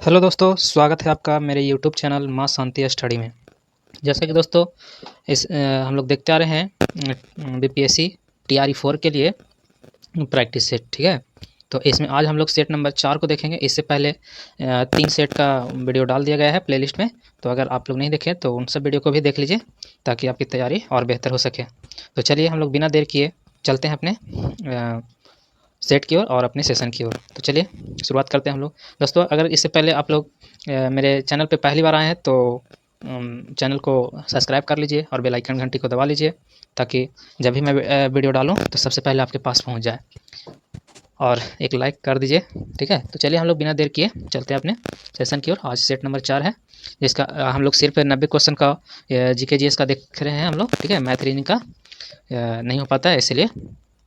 Hello दोस्तों, स्वागत है आपका मेरे यूट्यूब चैनल माँ शांति स्टडी में। जैसा कि दोस्तों हम लोग देखते आ रहे हैं बीपीएससी टीआरई 4 के लिए प्रैक्टिस सेट, ठीक है। तो इसमें आज हम लोग सेट नंबर 4 को देखेंगे। इससे पहले 3 सेट का वीडियो डाल दिया गया है प्लेलिस्ट में, तो अगर आप लोग नहीं देखें तो उन सब वीडियो को भी देख लीजिए ताकि आपकी तैयारी और बेहतर हो सके। तो चलिए हम लोग बिना देर किए चलते हैं अपने सेट की ओर और अपने सेशन की ओर। तो चलिए शुरुआत करते हैं हम लोग। दोस्तों, अगर इससे पहले आप लोग मेरे चैनल पे पहली बार आए हैं तो चैनल को सब्सक्राइब कर लीजिए और बेल आइकन घंटी को दबा लीजिए ताकि जब भी मैं वीडियो डालूं तो सबसे पहले आपके पास पहुंच जाए, और एक लाइक कर दीजिए, ठीक है। तो चलिए हम लोग बिना देर किए चलते हैं अपने सेशन की ओर। आज सेट नंबर 4 है, जिसका हम लोग सिर्फ 90 क्वेश्चन का जीके जीएस का देख रहे हैं हम लोग, ठीक है। मैथ रीजनिंग का नहीं हो पाता है, इसलिए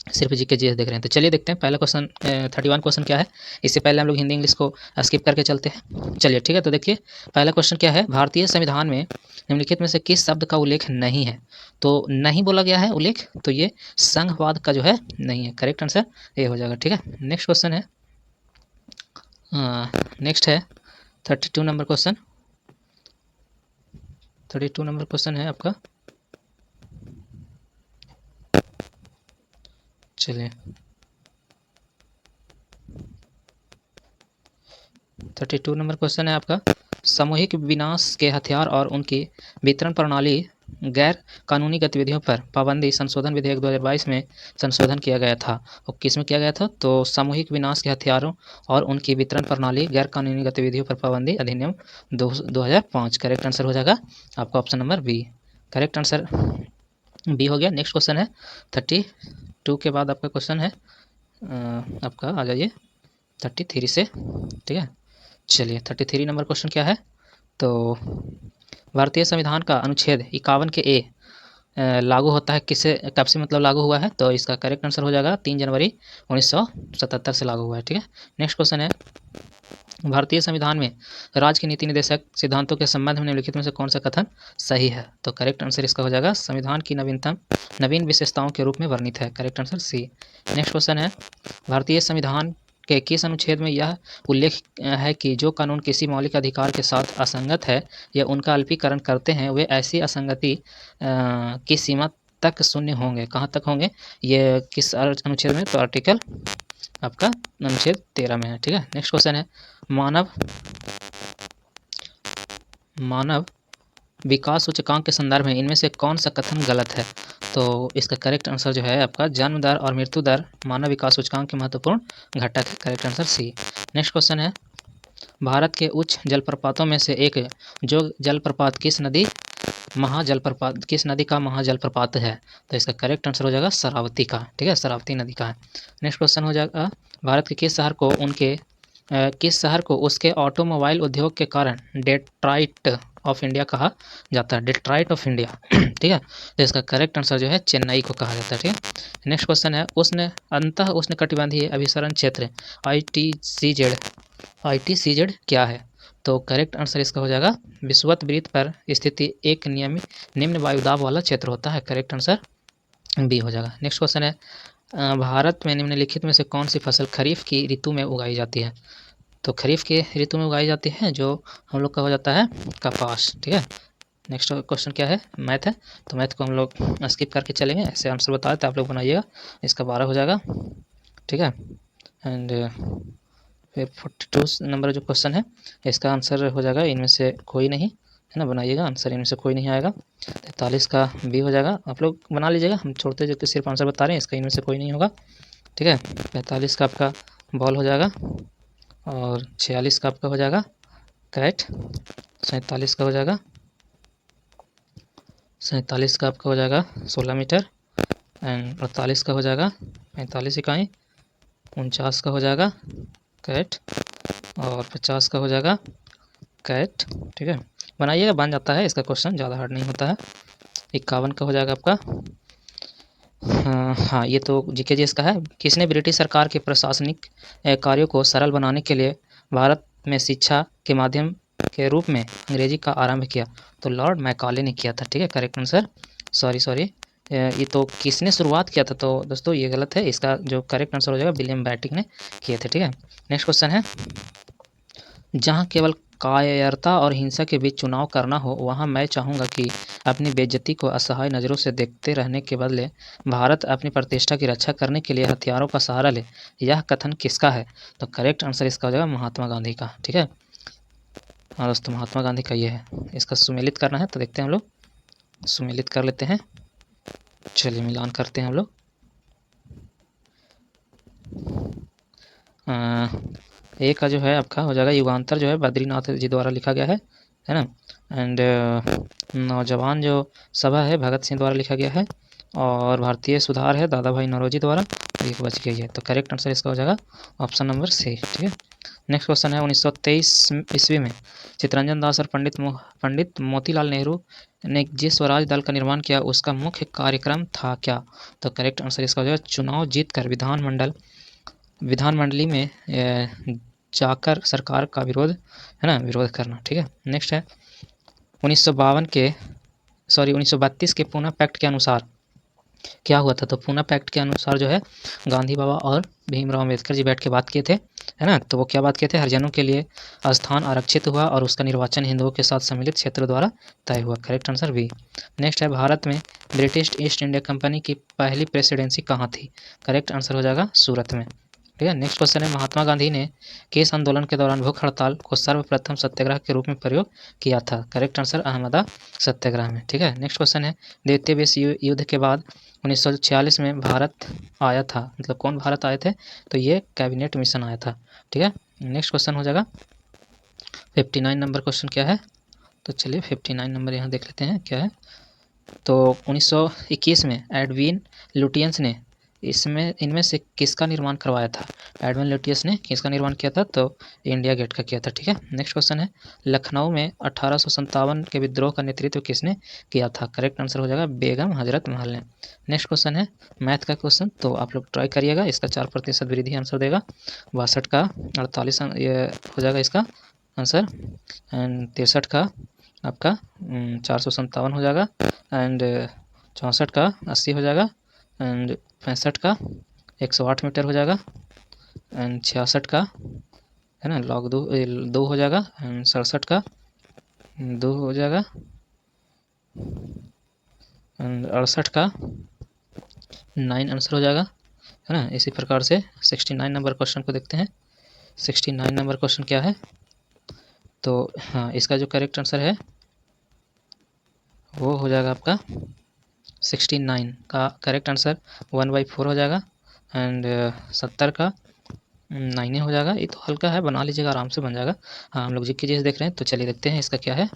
सिर्फ जीके जीएस देख रहे हैं। तो चलिए देखते हैं पहला क्वेश्चन 31 क्वेश्चन क्या है। इससे पहले हम लोग हिंदी इंग्लिश को स्किप करके चलते हैं। चलिए ठीक है, तो देखिए पहला क्वेश्चन क्या है। भारतीय संविधान में निम्नलिखित में से किस शब्द का उल्लेख नहीं है? तो नहीं बोला गया है उल्लेख, तो ये संघवाद का जो है नहीं है। करेक्ट आंसर ये हो जाएगा, ठीक है। नेक्स्ट क्वेश्चन है, नेक्स्ट है 32 नंबर क्वेश्चन। 32 नंबर क्वेश्चन है आपका। चलिए 32 नंबर क्वेश्चन है आपका। सामूहिक विनाश के हथियार और उनकी वितरण प्रणाली गैर कानूनी गतिविधियों पर पाबंदी संशोधन विधेयक 2022 में संशोधन किया गया था। और किस में किया गया था? तो सामूहिक विनाश के हथियारों और उनकी वितरण प्रणाली गैर कानूनी गतिविधियों पर पाबंदी अधिनियम 2005। करेक्ट आंसर हो जाएगा आपका option number B. Correct answer B हो गया। नेक्स्ट क्वेश्चन है 32 के बाद आपका क्वेश्चन है आपका, आ जाइए 33 से, ठीक है। चलिए 33 नंबर क्वेश्चन क्या है। तो भारतीय संविधान का अनुच्छेद 51 के ए लागू होता है किससे, कब से मतलब लागू हुआ है? तो इसका करेक्ट आंसर हो जाएगा 3 जनवरी 1977 से लागू हुआ है, ठीक है। नेक्स्ट क्वेश्चन है, भारतीय संविधान में राज्य के नीति निर्देशक सिद्धांतों के संबंध में निम्नलिखित में से कौन सा कथन सही है? तो करेक्ट आंसर इसका हो जाएगा संविधान की नवीन विशेषताओं के रूप में वर्णित है। Correct answer C. Next question है, भारतीय संविधान के किस अनुच्छेद में यह उल्लेख है कि जो कानून किसी मौलिक अधिकार के साथ असंगत है या उनका अल्पीकरण करते हैं वे ऐसी असंगति की सीमा तक शून्य होंगे? कहाँ तक होंगे? ये किस अनुच्छेद में? तो आर्टिकल आपका अनुच्छेद 13 में है, ठीक है। नेक्स्ट क्वेश्चन है, मानव विकास सूचकांक के संदर्भ में इनमें से कौन सा कथन गलत है? तो इसका करेक्ट आंसर जो है आपका जन्म दर और मृत्यु दर मानव विकास सूचकांक के महत्वपूर्ण घटक है। Correct answer C. Next question है, भारत के उच्च जलप्रपातों में से एक जो जलप्रपात किस नदी का महाजलप्रपात है? तो इसका करेक्ट आंसर हो जाएगा शरावती का, ठीक है। शरावती नदी का है। नेक्स्ट क्वेश्चन हो जाएगा, भारत के किस शहर को उसके ऑटोमोबाइल उद्योग के कारण डेट्राइट ऑफ इंडिया कहा जाता है? डेट्राइट ऑफ इंडिया, ठीक है। तो इसका करेक्ट आंसर जो है चेन्नई को कहा जाता है, ठीक है। नेक्स्ट क्वेश्चन है, उष्णकटिबंधीय अभिसरण क्षेत्र ITCZ क्या है? तो करेक्ट आंसर इसका हो जाएगा विषुवत पर स्थित एक निम्न वायुदाब वाला क्षेत्र होता है। करेक्ट आंसर बी हो जाएगा। नेक्स्ट क्वेश्चन है, भारत में निम्नलिखित में से कौन सी फसल खरीफ की ऋतु में उगाई जाती है? तो खरीफ की ऋतु में उगाई जाती है जो हम लोग का हो जाता है कपास, ठीक है। नेक्स्ट क्वेश्चन क्या है? मैथ है, तो मैथ को हम लोग स्किप करके चलेंगे, ऐसे आंसर बताए तो आप लोग बनाइएगा। इसका 12 हो जाएगा, ठीक है। एंड फिर 42 नंबर जो क्वेश्चन है इसका आंसर हो जाएगा इनमें से कोई नहीं, है ना। बनाइएगा, आंसर इनमें से कोई नहीं आएगा। 43 का बी हो जाएगा, आप लोग बना लीजिएगा, हम छोड़ते जो सिर्फ आंसर बता रहे हैं, इसका इनमें से कोई नहीं होगा, ठीक है। 45 का आपका बॉल हो जाएगा, और 46 का आपका हो जाएगा कैट, 47 का हो जाएगा 47 का आपका हो जाएगा 16 मीटर, एंड 48 का हो जाएगा 45 इकाई, 49 का हो जाएगा कैट, और 50 का हो जाएगा कैट, ठीक है। बनाइएगा, बन जाता है, इसका क्वेश्चन ज़्यादा हार्ड नहीं होता है। 51 का हो जाएगा आपका, हाँ ये तो जीके जीएस का है। किसने ब्रिटिश सरकार के प्रशासनिक कार्यों को सरल बनाने के लिए भारत में शिक्षा के माध्यम के रूप में अंग्रेजी का आरंभ किया? तो लॉर्ड मैकाले ने किया था, ठीक है। करेक्ट आंसर, सॉरी ये तो किसने शुरुआत किया था? तो दोस्तों ये गलत है, इसका जो करेक्ट आंसर हो जाएगा विलियम बेंटिक ने किए थे, ठीक है। नेक्स्ट क्वेश्चन है, जहाँ केवल कायरता और हिंसा के बीच चुनाव करना हो, वहाँ मैं चाहूँगा कि अपनी बेइज्जती को असहाय नज़रों से देखते रहने के बदले भारत अपनी प्रतिष्ठा की रक्षा करने के लिए हथियारों का सहारा ले। यह कथन किसका है? तो करेक्ट आंसर इसका हो जाएगा महात्मा गांधी का। ठीक है, हाँ दोस्तों, महात्मा गांधी का ये है। इसका सुमेलित करना है तो देखते हैं हम लोग, सुमेलित कर लेते हैं। चलिए मिलान करते हैं हम लोग। ए का जो है आपका हो जाएगा युगांतर, जो है बद्रीनाथ जी द्वारा लिखा गया है ना। एंड नौजवान जो सभा है भगत सिंह द्वारा लिखा गया है, और भारतीय सुधार है दादा भाई नौरोजी द्वारा। एक बच गई है, तो करेक्ट आंसर इसका हो जाएगा ऑप्शन नंबर सी। ठीक है, नेक्स्ट क्वेश्चन है 1923 ईस्वी में चित्तरंजन दास और पंडित मोतीलाल नेहरू ने जिस स्वराज दल का निर्माण किया उसका मुख्य कार्यक्रम था क्या? तो करेक्ट आंसर इसका हो जाएगा चुनाव जीतकर विधानमंडली में जाकर सरकार का विरोध है ना, विरोध करना। ठीक है, नेक्स्ट है 1932 के पूना पैक्ट के अनुसार क्या हुआ था? तो पूना पैक्ट के अनुसार जो है गांधी बाबा और भीमराव अम्बेडकर जी बैठ के बात किए थे, है ना। तो वो क्या बात किए थे? हरिजनों के लिए स्थान आरक्षित हुआ और उसका निर्वाचन हिंदुओं के साथ सम्मिलित क्षेत्र द्वारा तय हुआ। Correct answer B. नेक्स्ट है भारत में ब्रिटिश ईस्ट इंडिया कंपनी की पहली प्रेसिडेंसी कहाँ थी? करेक्ट आंसर हो जाएगा सूरत में। ठीक है, नेक्स्ट क्वेश्चन है महात्मा गांधी ने किस आंदोलन के दौरान भूख हड़ताल को सर्वप्रथम सत्याग्रह के रूप में प्रयोग किया था? करेक्ट आंसर अहमदा सत्याग्रह में। ठीक है, नेक्स्ट क्वेश्चन है द्वितीय विश्व युद्ध के बाद 1946 में भारत आया था, मतलब कौन भारत आए थे? तो ये कैबिनेट मिशन आया था। ठीक है, नेक्स्ट क्वेश्चन हो जाएगा 59 नंबर क्वेश्चन क्या है? तो चलिए 59 नंबर यहाँ देख लेते हैं क्या है। तो 1921 में एडविन लुटियंस ने इनमें से किसका निर्माण करवाया था? एडविन लुटियंस ने किसका निर्माण किया था? तो इंडिया गेट का किया था। ठीक है, नेक्स्ट क्वेश्चन है लखनऊ में 1857 के विद्रोह का नेतृत्व किसने किया था? करेक्ट आंसर हो जाएगा बेगम हजरत महल ने। नेक्स्ट क्वेश्चन है मैथ का क्वेश्चन, तो आप लोग ट्राई करिएगा, इसका 4% वृद्धि आंसर देगा। 62 का 48 ये हो जाएगा इसका आंसर, एंड 63 का आपका 457 हो जाएगा, एंड 64 का 80 हो जाएगा, एंड 65 का 108 मीटर हो जाएगा, एंड 66 का है ना लॉग 2 हो जाएगा, एंड 67 का 2 हो जाएगा, एंड 68 का 9 आंसर हो जाएगा, है ना। इसी प्रकार से 69 नंबर क्वेश्चन को देखते हैं। 69 नंबर क्वेश्चन क्या है? तो हाँ, इसका जो करेक्ट आंसर है वो हो जाएगा आपका 69 का करेक्ट आंसर 1/4 हो जाएगा, एंड 70 का 9 हो जाएगा। ये तो हल्का है, बना लीजिएगा, आराम से बन जाएगा। हाँ, हम लोग जी के जैसे देख रहे हैं, तो चलिए देखते हैं इसका क्या है।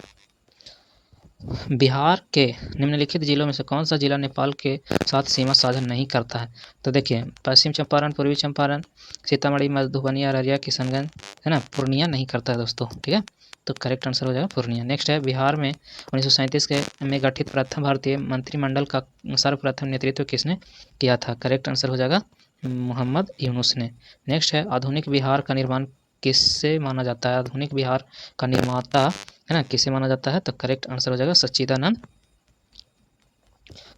बिहार के निम्नलिखित जिलों में से कौन सा जिला नेपाल के साथ सीमा साझा नहीं करता है? तो देखिए पश्चिम चंपारण, पूर्वी चंपारण, सीतामढ़ी, मधुबनी, अररिया, किशनगंज, है ना। पूर्णिया नहीं करता है दोस्तों। ठीक है, तो करेक्ट आंसर हो जाएगा पूर्णिया। नेक्स्ट है बिहार में 1937 के में गठित प्रथम भारतीय मंत्रिमंडल का सर्वप्रथम नेतृत्व किसने किया था? करेक्ट आंसर हो जाएगा मोहम्मद यूनुस ने। नेक्स्ट है आधुनिक बिहार का निर्माण किससे माना जाता है? आधुनिक बिहार का निर्माता है ना किसे माना जाता है? तो करेक्ट आंसर हो जाएगा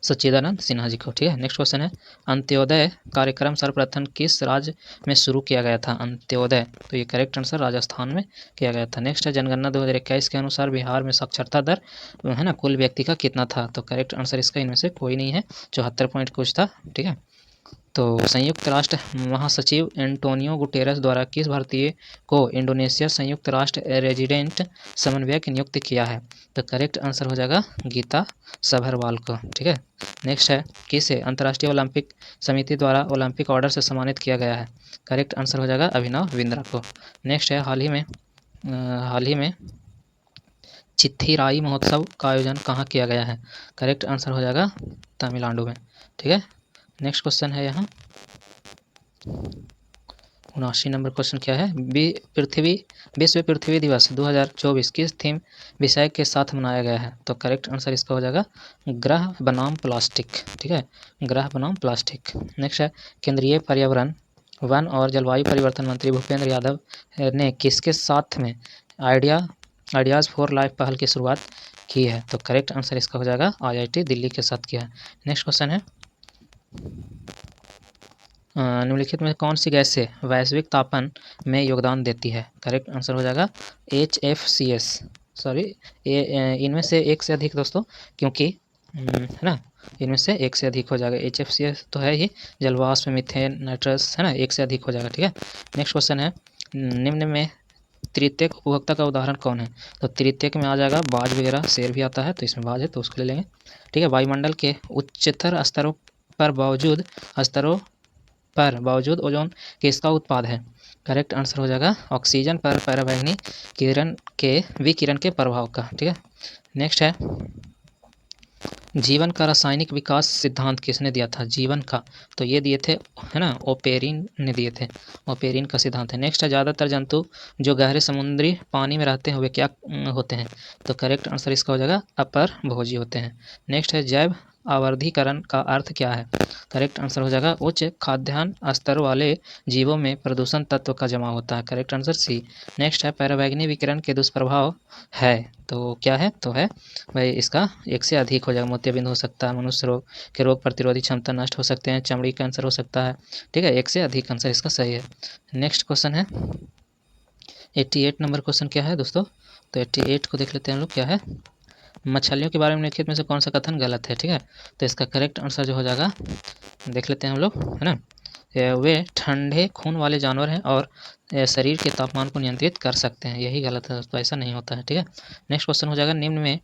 सच्चिदानंद सिन्हा जी को। ठीक है, नेक्स्ट क्वेश्चन है अंत्योदय कार्यक्रम सर्वप्रथम किस राज्य में शुरू किया गया था? अंत्योदय, तो ये करेक्ट आंसर राजस्थान में किया गया था। नेक्स्ट है जनगणना 2021 के अनुसार बिहार में साक्षरता दर है ना कुल व्यक्ति का कितना था? तो करेक्ट आंसर इसका इनमें से कोई नहीं है, 74 पॉइंट कुछ था। ठीक है, तो संयुक्त राष्ट्र महासचिव एंटोनियो गुटेरस द्वारा किस भारतीय को इंडोनेशिया संयुक्त राष्ट्र रेजिडेंट समन्वयक नियुक्त किया है? तो करेक्ट आंसर हो जाएगा गीता सभरवाल को। ठीक है, नेक्स्ट है किसे अंतर्राष्ट्रीय ओलंपिक समिति द्वारा ओलंपिक ऑर्डर से सम्मानित किया गया है? करेक्ट आंसर हो जाएगा अभिनव बिंद्रा को। नेक्स्ट है हाल ही में चिथिराई महोत्सव का आयोजन कहाँ किया गया है? करेक्ट आंसर हो जाएगा तमिलनाडु में। ठीक है, नेक्स्ट क्वेश्चन है यहाँ 79 नंबर क्वेश्चन क्या है? विश्व पृथ्वी दिवस 2024 किस थीम विषय के साथ मनाया गया है? तो करेक्ट आंसर इसका हो जाएगा ग्रह बनाम प्लास्टिक। ठीक है, ग्रह बनाम प्लास्टिक। नेक्स्ट है केंद्रीय पर्यावरण वन और जलवायु परिवर्तन मंत्री भूपेंद्र यादव ने किसके साथ में आइडियाज़ फॉर लाइफ पहल की शुरुआत की है? तो करेक्ट आंसर इसका हो जाएगा IIT दिल्ली के साथ किया है। नेक्स्ट क्वेश्चन है निम्नलिखित में कौन सी गैस से वैश्विक तापन में योगदान देती है? करेक्ट आंसर हो जाएगा HFCS। सॉरी, इनमें से एक से अधिक दोस्तों, क्योंकि है ना, इनमें से एक से अधिक हो जाएगा। HFCS तो है ही, जलवाष्प, मीथेन, नाइट्रस, है ना, एक से अधिक हो जाएगा। ठीक है, नेक्स्ट क्वेश्चन है, निम्न में तृतीयक उपभोक्ता का उदाहरण कौन है? तो तृतीयक में आ जाएगा बाज वगैरह, शेर भी आता है, तो इसमें बाज है तो उसको ले लेंगे। ठीक है, वायुमंडल के उच्चतर स्तरों पर बावजूद ओजोन किसका उत्पाद है? करेक्ट आंसर हो जाएगा ऑक्सीजन पर पराबैंगनी किरण के विकिरण के प्रभाव का। ठीक है, नेक्स्ट है, जीवन का रासायनिक विकास सिद्धांत किसने दिया था? जीवन का, तो ये दिए थे, है ना, ओपेरिन ने दिए थे। ओपेरिन का सिद्धांत है। नेक्स्ट है, ज़्यादातर जंतु जो गहरे समुद्री पानी में रहते हैं वे क्या होते हैं? तो करेक्ट आंसर इसका हो जाएगा अपरभोजी होते हैं। नेक्स्ट है, जैव आवर्धीकरण का अर्थ क्या है? करेक्ट आंसर हो जाएगा उच्च खाद्यान्न स्तर वाले जीवों में प्रदूषण तत्व का जमा होता है। Correct answer C. नेक्स्ट है, पराबैंगनी विकिरण के दुष्प्रभाव है, तो क्या है? तो है भाई इसका एक से अधिक हो जाएगा। मोतियाबिंद हो सकता है, मनुष्य रोग के रोग प्रतिरोधी क्षमता नष्ट हो सकते हैं, चमड़ी कैंसर हो सकता है। ठीक है, एक से अधिक आंसर इसका सही है। नेक्स्ट क्वेश्चन है 88 नंबर क्वेश्चन क्या है दोस्तों? तो 88 को देख लेते हैं हम लोग, क्या है, मछलियों के बारे में निम्नलिखित में से कौन सा कथन गलत है? ठीक है, तो इसका करेक्ट आंसर जो हो जाएगा, देख लेते हैं हम लोग, है ना, वे ठंडे खून वाले जानवर हैं और शरीर के तापमान को नियंत्रित कर सकते हैं, यही गलत है, तो ऐसा नहीं होता है। ठीक है, नेक्स्ट क्वेश्चन हो जाएगा, निम्न में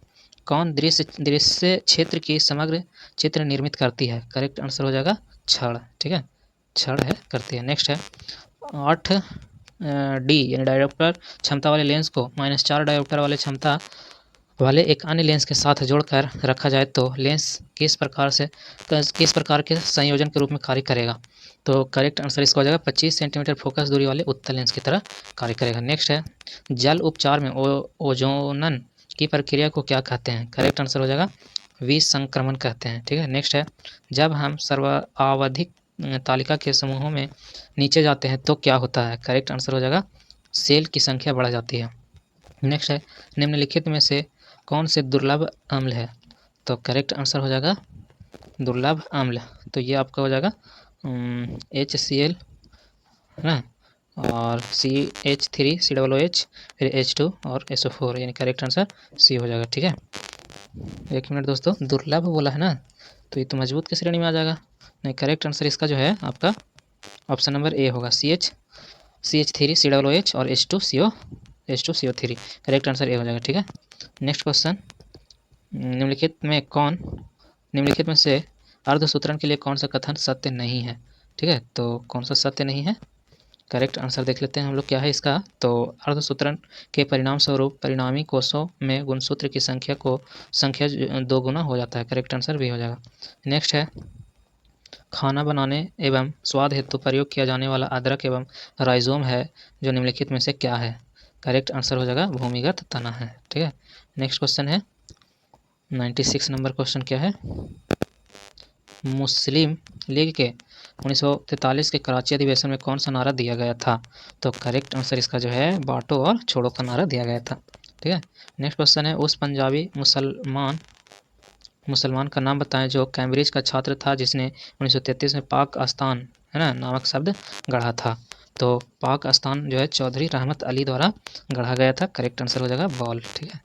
कौन दृश्य क्षेत्र की समग्र चित्र निर्मित करती है? करेक्ट आंसर हो जाएगा छड़। ठीक है, छड़ है, करती है। नेक्स्ट है, 8D यानी डायोप्टर क्षमता वाले लेंस को -4 डायोप्टर वाले क्षमता वाले एक अन्य लेंस के साथ जोड़कर रखा जाए तो लेंस किस प्रकार के संयोजन के रूप में कार्य करेगा? तो करेक्ट आंसर इसका हो जाएगा 25 सेंटीमीटर फोकस दूरी वाले उत्तल लेंस की तरह कार्य करेगा। नेक्स्ट है, जल उपचार में ओजोनन की प्रक्रिया को क्या कहते हैं? करेक्ट आंसर हो जाएगा विसंक्रमण कहते हैं। ठीक है, नेक्स्ट है, जब हम सर्वाधिक तालिका के समूहों में नीचे जाते हैं तो क्या होता है? करेक्ट आंसर हो जाएगा सेल की संख्या बढ़ जाती है। नेक्स्ट है, निम्नलिखित में से कौन से दुर्लभ अम्ल है? तो करेक्ट आंसर हो जाएगा दुर्लभ अम्ल, तो ये आपका हो जाएगा HCl, है ना, और CH3COOH, फिर H2 और SO4, यानी करेक्ट आंसर सी हो जाएगा। ठीक है, एक मिनट दोस्तों, दुर्लभ बोला है ना, तो ये तो मजबूत की श्रेणी में आ जाएगा। नहीं, करेक्ट आंसर इसका जो है आपका ऑप्शन नंबर ए होगा, CH3COOH और H2CO3, करेक्ट आंसर ए हो जाएगा। ठीक है, नेक्स्ट क्वेश्चन, निम्नलिखित में से अर्धसूत्रण के लिए कौन सा कथन सत्य नहीं है? ठीक है, तो कौन सा सत्य नहीं है? करेक्ट आंसर देख लेते हैं हम लोग, क्या है इसका, तो अर्धसूत्रण के परिणाम स्वरूप परिणामी कोषों में गुणसूत्र की संख्या 2 गुना हो जाता है। करेक्ट आंसर भी हो जाएगा। नेक्स्ट है, खाना बनाने एवं स्वाद हेतु प्रयोग किया जाने वाला अदरक एवं राइजोम है जो निम्नलिखित में से क्या है? करेक्ट आंसर हो जाएगा भूमिगत तना है। ठीक है, नेक्स्ट क्वेश्चन है 96 नंबर क्वेश्चन, क्या है, मुस्लिम लीग के 1943 के कराची अधिवेशन में कौन सा नारा दिया गया था? तो करेक्ट आंसर इसका जो है बांटो और छोड़ो का नारा दिया गया था। ठीक है, नेक्स्ट क्वेश्चन है, उस पंजाबी मुसलमान का नाम बताएं जो कैम्ब्रिज का छात्र था जिसने 1933 में पाक आस्तान, है ना, नामक शब्द गढ़ा था। तो पाक आस्तान जो है चौधरी रहमत अली द्वारा गढ़ा गया था। करेक्ट आंसर हो जाएगा बॉल। ठीक है,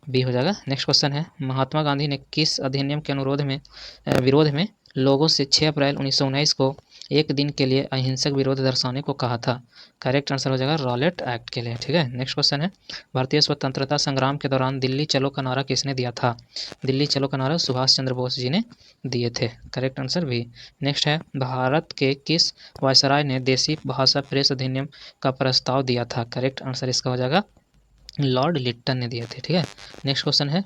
बी हो जाएगा। नेक्स्ट क्वेश्चन है, महात्मा गांधी ने किस अधिनियम के विरोध में लोगों से 6 अप्रैल 1919 को एक दिन के लिए अहिंसक विरोध दर्शाने को कहा था? करेक्ट आंसर हो जाएगा रॉलेट एक्ट के लिए। ठीक है, नेक्स्ट क्वेश्चन है, भारतीय स्वतंत्रता संग्राम के दौरान दिल्ली चलो का नारा किसने दिया था? दिल्ली चलो का नारा सुभाष चंद्र बोस जी ने दिए थे। करेक्ट आंसर भी। नेक्स्ट है, भारत के किस वायसराय ने देसी भाषा प्रेस अधिनियम का प्रस्ताव दिया था? करेक्ट आंसर इसका हो जाएगा लॉर्ड लिट्टन ने दिए थे। ठीक है, नेक्स्ट क्वेश्चन है,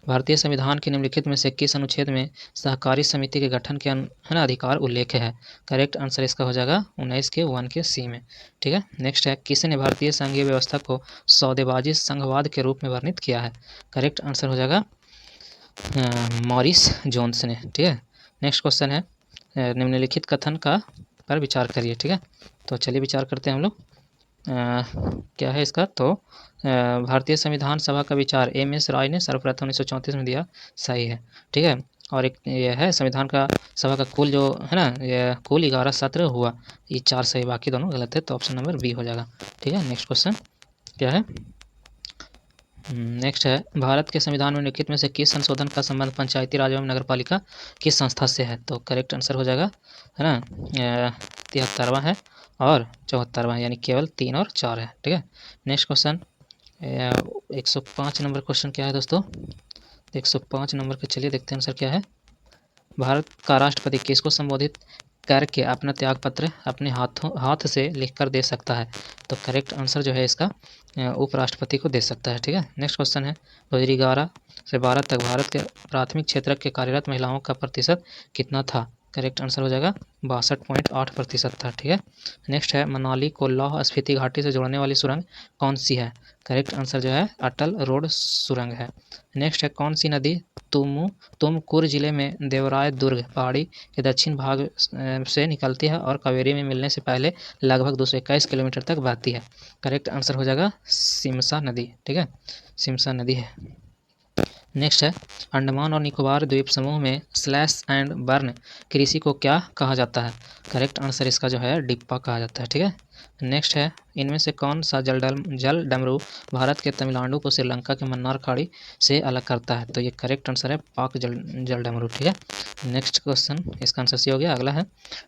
भारतीय संविधान के निम्नलिखित में से किस अनुच्छेद में सहकारी समिति के गठन के है ना अधिकार उल्लेख है? करेक्ट आंसर इसका हो जाएगा 19 के 1 के सी में। ठीक है, नेक्स्ट है, किसने भारतीय संघीय व्यवस्था को सौदेबाजी संघवाद के रूप में वर्णित किया है? करेक्ट आंसर हो जाएगा मॉरिस जोन्स ने। ठीक है, नेक्स्ट क्वेश्चन है, निम्नलिखित कथन का पर विचार करिए। ठीक है, तो चलिए विचार करते हैं हम लोग। क्या है इसका, तो भारतीय संविधान सभा का विचार MS राय ने सर्वप्रथम 1934 में दिया, सही है। ठीक है, और एक ये है संविधान का सभा का कुल जो है ना, ये कुल 11 सत्र हुआ, ये 4 सही, बाकी दोनों गलत है, तो ऑप्शन नंबर बी हो जाएगा। ठीक है, नेक्स्ट क्वेश्चन क्या है? नेक्स्ट है, भारत के संविधान में निम्नलिखित में से किस संशोधन का संबंध पंचायती राज एवं नगरपालिका किस संस्था से है? तो करेक्ट आंसर हो जाएगा है ना 73वां है और 74वां, यानी केवल 3 और 4 है। ठीक है, नेक्स्ट क्वेश्चन 105 नंबर क्वेश्चन क्या है दोस्तों? 105 नंबर के चलिए देखते हैं आंसर क्या है। भारत का राष्ट्रपति किसको संबोधित करके अपना त्याग पत्र अपने हाथ से लिखकर दे सकता है? तो करेक्ट आंसर जो है इसका उपराष्ट्रपति को दे सकता है। ठीक है, नेक्स्ट क्वेश्चन है, 2011 से 12 तक भारत के प्राथमिक क्षेत्र के कार्यरत महिलाओं का प्रतिशत कितना था? करेक्ट आंसर हो जाएगा 62.8% था। ठीक है, नेक्स्ट है, मनाली को लाहौल स्पीति घाटी से जोड़ने वाली सुरंग कौन सी है? करेक्ट आंसर जो है अटल रोड सुरंग है। नेक्स्ट है, कौन सी नदी तुमकुर जिले में देवराय दुर्ग पहाड़ी के दक्षिण भाग से निकलती है और कावेरी में मिलने से पहले लगभग 221 किलोमीटर तक बहती है? करेक्ट आंसर हो जाएगा सिमसा नदी। ठीक है, सिमसा नदी है। नेक्स्ट है, अंडमान और निकोबार द्वीप समूह में स्लैश एंड बर्न कृषि को क्या कहा जाता है? करेक्ट आंसर इसका जो है डिप्पा कहा जाता है। ठीक है, नेक्स्ट है, इनमें से कौन सा जल डमरू भारत के तमिलनाडु को श्रीलंका के मन्नार खाड़ी से अलग करता है? तो ये करेक्ट आंसर है पाक जल डमरू। ठीक है, नेक्स्ट क्वेश्चन इसका आंसर सी हो गया। अगला है,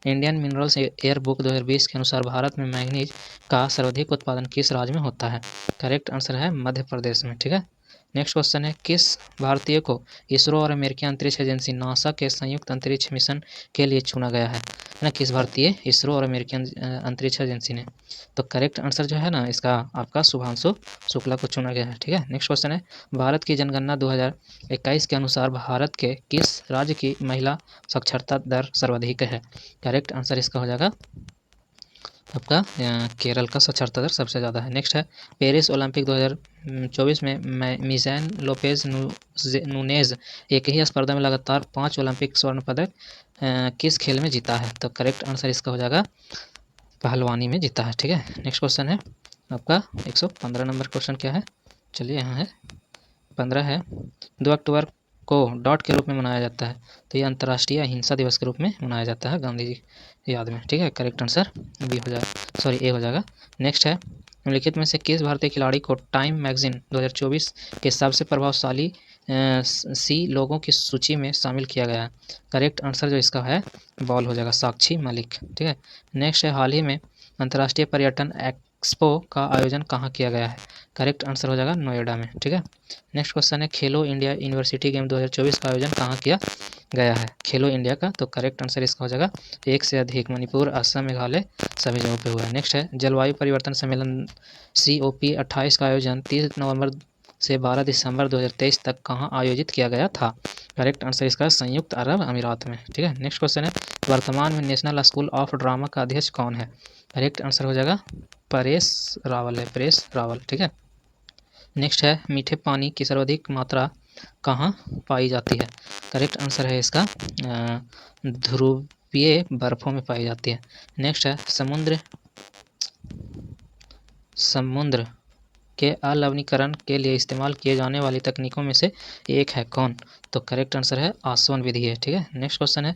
इंडियन मिनरल्स एयर बुक 2020 के अनुसार भारत में मैंगनीज का सर्वाधिक उत्पादन किस राज्य में होता है? करेक्ट आंसर है मध्य प्रदेश में। ठीक है, नेक्स्ट क्वेश्चन है, किस भारतीय को इसरो और अमेरिकी अंतरिक्ष एजेंसी नासा के संयुक्त अंतरिक्ष मिशन के लिए चुना गया है ना? किस भारतीय इसरो और अमेरिकी अंतरिक्ष एजेंसी ने? तो करेक्ट आंसर जो है ना इसका आपका शुभांशु शुक्ला को चुना गया है। ठीक है, नेक्स्ट क्वेश्चन है, भारत की जनगणना 2021 के अनुसार भारत के किस राज्य की महिला साक्षरता दर सर्वाधिक है? करेक्ट आंसर इसका हो जाएगा आपका केरल का साक्षरता दर सबसे ज़्यादा है। नेक्स्ट है, पेरिस ओलंपिक 2024 में मिज़ैन लोपेज नूनेज एक ही स्पर्धा में लगातार 5 ओलंपिक स्वर्ण पदक किस खेल में जीता है? तो करेक्ट आंसर इसका हो जाएगा पहलवानी में जीता है। ठीक है, नेक्स्ट क्वेश्चन है आपका 115 नंबर क्वेश्चन क्या है? चलिए यहाँ है 15 है, 2 अक्टूबर को डॉट के रूप में मनाया जाता है, तो ये अंतर्राष्ट्रीय अहिंसा दिवस के रूप में मनाया जाता है गांधी जी की याद में। ठीक है, करेक्ट आंसर बी हो जाएगा, सॉरी ए हो जाएगा। नेक्स्ट है, निम्नलिखित में से किस भारतीय खिलाड़ी को टाइम मैगजीन 2024 के सबसे प्रभावशाली सी लोगों की सूची में शामिल किया गया है? करेक्ट आंसर जो इसका है बॉल हो जाएगा, साक्षी मलिक। ठीक है, नेक्स्ट है, हाल ही में अंतर्राष्ट्रीय पर्यटन एक्सपो का आयोजन कहाँ किया गया है? करेक्ट आंसर हो जाएगा नोएडा में। ठीक है, नेक्स्ट क्वेश्चन है, खेलो इंडिया यूनिवर्सिटी गेम 2024 का आयोजन कहाँ किया गया है? खेलो इंडिया का, तो करेक्ट आंसर इसका हो जाएगा एक से अधिक, मणिपुर, असम, मेघालय सभी जगहों पे हुआ है। नेक्स्ट है, जलवायु परिवर्तन सम्मेलन COP 28 का आयोजन 30 नवंबर से 12 दिसंबर 2023 तक कहाँ आयोजित किया गया था? करेक्ट आंसर इसका संयुक्त अरब अमीरात में। ठीक है, नेक्स्ट क्वेश्चन है, वर्तमान में नेशनल स्कूल ऑफ ड्रामा का अध्यक्ष कौन है? करेक्ट आंसर हो जाएगा परेश रावल है, परेश रावल। ठीक है, नेक्स्ट है, मीठे पानी की सर्वाधिक मात्रा कहाँ पाई जाती है? करेक्ट आंसर है इसका ध्रुवीय बर्फों में पाई जाती है। नेक्स्ट है, समुद्र के अलवणीकरण के लिए इस्तेमाल किए जाने वाली तकनीकों में से एक है कौन? तो करेक्ट आंसर है आसवन विधि है। ठीक है, नेक्स्ट क्वेश्चन है,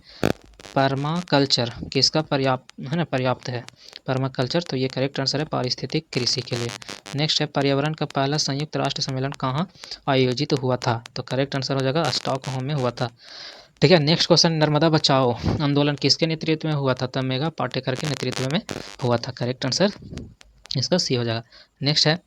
पर्माकल्चर किसका पर्याप्त है? पर्माकल्चर, तो ये करेक्ट आंसर है पारिस्थितिक कृषि के लिए। नेक्स्ट है, पर्यावरण का पहला संयुक्त राष्ट्र सम्मेलन कहाँ आयोजित हुआ था? तो करेक्ट आंसर हो जाएगा स्टॉकहोम में हुआ था। ठीक है, नेक्स्ट क्वेश्चन, नर्मदा बचाओ आंदोलन किसके नेतृत्व में हुआ था? तब मेघा पाटेकर के नेतृत्व में हुआ था। करेक्ट आंसर इसका सी हो जाएगा। नेक्स्ट है,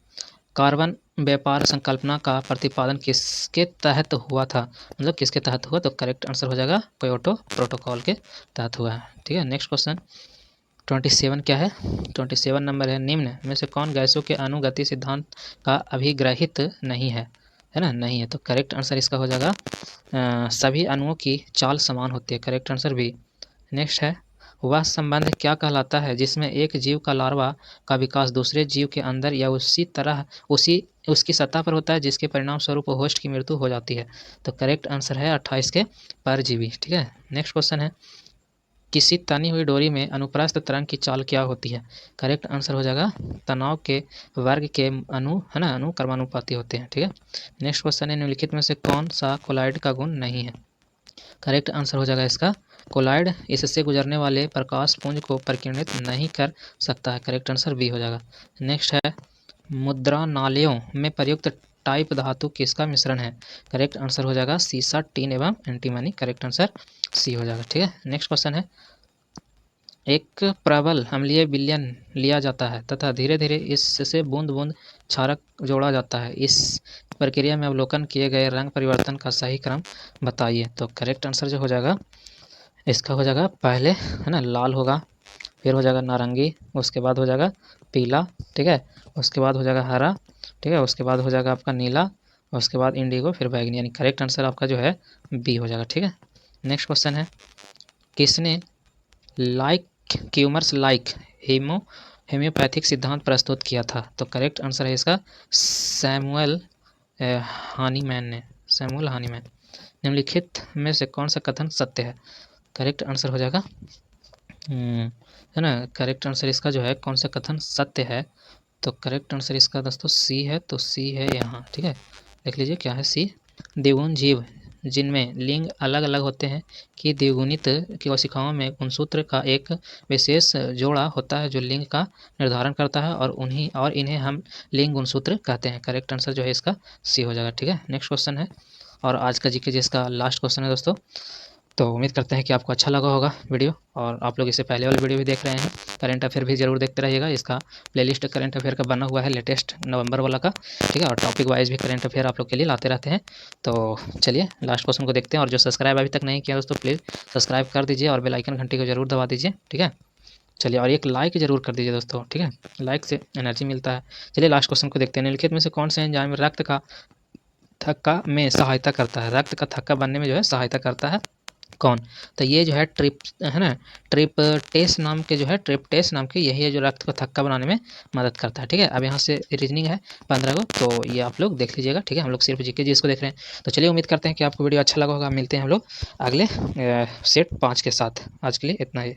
कार्बन व्यापार संकल्पना का प्रतिपादन किसके तहत हुआ था? मतलब किसके तहत हुआ? तो करेक्ट आंसर हो जाएगा क्योटो प्रोटोकॉल के तहत हुआ है। ठीक है, नेक्स्ट क्वेश्चन 27 क्या है? 27 नंबर है, निम्न में से कौन गैसों के अनुगति सिद्धांत का अभिग्रहित नहीं है ना? नहीं है, तो करेक्ट आंसर इसका हो जाएगा सभी अणुओं की चाल समान होती है। Correct answer B. नेक्स्ट है, वह संबंध क्या कहलाता है जिसमें एक जीव का लार्वा का विकास दूसरे जीव के अंदर या उसकी सतह पर होता है जिसके परिणाम स्वरूप होस्ट की मृत्यु हो जाती है? तो करेक्ट आंसर है 28 के परजीवी। ठीक है, नेक्स्ट क्वेश्चन है, किसी तनी हुई डोरी में अनुप्रस्थ तरंग की चाल क्या होती है? करेक्ट आंसर हो जाएगा तनाव के वर्ग के अणु कर्मानुपाती होते हैं। ठीक है, नेक्स्ट क्वेश्चन है, निम्नलिखित में से कौन सा कोलाइड का गुण नहीं है? करेक्ट आंसर हो जाएगा इसका कोलाइड इससे गुजरने वाले प्रकाश पुंज को परिकिरणित नहीं कर सकता है। करेक्ट आंसर बी हो जाएगा। नेक्स्ट है मुद्रणालयों में प्रयुक्त टाइप धातु किसका मिश्रण है? करेक्ट आंसर हो जाएगा सीसा, टीन एवं एंटीमनी। करेक्ट आंसर सी हो जाएगा। ठीक है, नेक्स्ट क्वेश्चन है एक प्रबल अम्लीय विलयन लिया जाता है तथा धीरे धीरे इससे बूंद बूंद क्षारक जोड़ा जाता है। इस प्रक्रिया में अवलोकन किए गए रंग परिवर्तन का सही क्रम बताइए। तो करेक्ट आंसर जो हो जाएगा इसका हो जाएगा पहले है ना लाल होगा, फिर हो जाएगा नारंगी, उसके बाद हो जाएगा पीला, ठीक है, उसके बाद हो जाएगा हरा, ठीक है, उसके बाद हो जाएगा आपका नीला, उसके बाद इंडिगो, फिर बैगनी। यानी करेक्ट आंसर आपका जो है बी हो जाएगा। ठीक है, नेक्स्ट क्वेश्चन है किसने लाइक क्यूमर्स लाइक हेम्योपैथिक सिद्धांत प्रस्तुत किया था? तो करेक्ट आंसर है इसका सैमुअल हानीमैन ने। सैमुअल हानीमैन। निम्नलिखित में से कौन सा कथन सत्य है? करेक्ट आंसर हो जाएगा है ना, करेक्ट आंसर इसका जो है कौन सा कथन सत्य है? तो करेक्ट आंसर इसका दोस्तों सी है, तो सी है यहाँ। ठीक है, देख लीजिए क्या है सी। द्विगुण जीव जिनमें लिंग अलग अलग होते हैं कि द्विगुणित कोशिकाओं में गुणसूत्र का एक विशेष जोड़ा होता है जो लिंग का निर्धारण करता है और इन्हें हम लिंग गुणसूत्र कहते हैं। करेक्ट आंसर जो है इसका सी हो जाएगा। ठीक है, नेक्स्ट क्वेश्चन है और आज का जीके जिसका लास्ट क्वेश्चन है दोस्तों। तो उम्मीद करते हैं कि आपको अच्छा लगा होगा वीडियो, और आप लोग इससे पहले वाली वीडियो भी देख रहे हैं। करंट अफेयर भी जरूर देखते रहिएगा, इसका प्लेलिस्ट करंट अफेयर का बना हुआ है लेटेस्ट नवंबर वाला का। ठीक है, और टॉपिक वाइज भी करंट अफेयर आप लोग के लिए लाते रहते हैं। तो चलिए लास्ट क्वेश्चन को देखते हैं, और जो सब्सक्राइब अभी तक नहीं किया दोस्तों प्लीज़ सब्सक्राइब कर दीजिए और बेल आइकन घंटी को जरूर दबा दीजिए। ठीक है, चलिए, और एक लाइक जरूर कर दीजिए दोस्तों। ठीक है, लाइक से एनर्जी मिलता है। चलिए लास्ट क्वेश्चन को देखते हैं। निम्नलिखित में से कौन सा एंजाइम रक्त का थक्का में सहायता करता है? रक्त का थक्का बनने में जो है सहायता करता है कौन? तो ये जो है है ना ट्रिप्टेस नाम के जो है ट्रिप्टेस नाम के यही है जो रक्त को थक्का बनाने में मदद करता है। ठीक है, अब यहाँ से रीजनिंग है 15 को, तो ये आप लोग देख लीजिएगा। ठीक है, हम लोग सिर्फ जीके जी इसको देख रहे हैं। तो चलिए उम्मीद करते हैं कि आपको वीडियो अच्छा लगा होगा। मिलते हैं हम लोग अगले सेट 5 के साथ। आज के लिए इतना ही।